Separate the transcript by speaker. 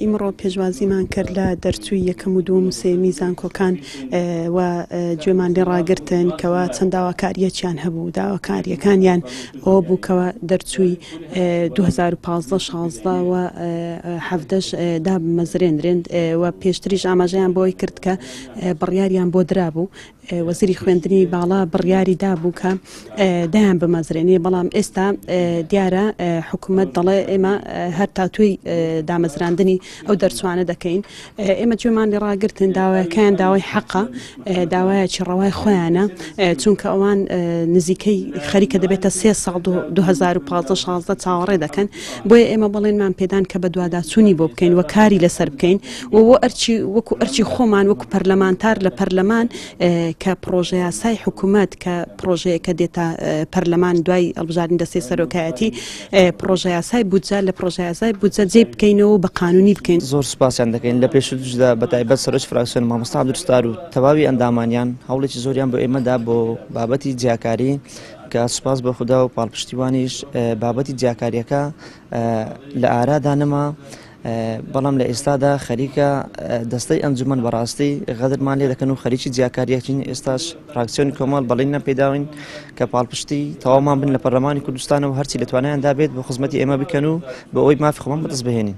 Speaker 1: ئیمڕۆ پێشوازیمان کرد لە دەرچووی یەکەم و دووەم و سێمی زانکۆکان و گوێمان لێ ڕاگرتن کەوا چەند داواکاریەکیان هەبوو. داواکاریەکانیان ئەوە بوو کەوا دەرچووی 2015-16 و 17 دا بمەزرێنرێن و پێشتریش ئاماژەیان بۆی کرد کە بڕیاریان بۆ درابوو. وەزیری خوێندنی باڵا بڕیاری دابوو کە دایان بمەزرێنێ، بەڵام ئێستا دیارە حکوومەت دەڵێ ئێمە هەر تاتوی دامەزراندنی ئەو دەرچوانە دەکەین. ئێمە گوێمان لێ ڕاگرتن داوایەکان داوای حەقە، داوایەکی ڕەوای خۆیانە، چونکە ئەوان نزیکەی خەریکە دەبێتە 3 ساڵ 2015-16 چاوەڕێ دەکەن. بۆیە ئێمە بەڵێنمان پێدان کە بەدواداچوونی بۆ بکەین و کاری لەسەر بکەین و وەکو ئەرچی خۆمان وەکو پەرلەمانتار لە پەرلەمان کە پرۆژه یاسای حکوومەت کە پرۆژەیەکە دێتە پەرلەمان دوای هەڵبژاردننی دەستەی سەرۆکایەتی پرۆژه یاسای بودجە لە پرۆژه یاسای بودجە جێ بکەینەوە بە قانونی بکەین.
Speaker 2: زۆر سوپاسیان دەکەین لە پێشدا بەتایبەت سەرۆک فراکسیۆن مامۆستا عەبدولستار و تەواوی ئەندامانیان هەوڵێکی زۆریان بۆ ئێمەدا بۆ بابەتی جیاکاری کە سوپاس بە خوددا و پاڵپشتیوانیش بابەتی جیاکاریەکە لە ئارادا نەما، بەڵام لە ئێستادا خەریکە دەستەی ئەنجومەن بەڕاستی غەدرمان لێ دەکەن و خەریکی جیاکاریەکین. ئێستاش فراکسیۆنی کۆمەڵ بەڵێنی پێداوین کە پاڵپشتی تەواومان بن لە پەرلەمانی کوردستانەوە هەرچی لەتوانیاندا بێت بۆ خزمەتی ئێمە بکەن و بە ئەوەی مافی خۆمان بەدەست بهێنین.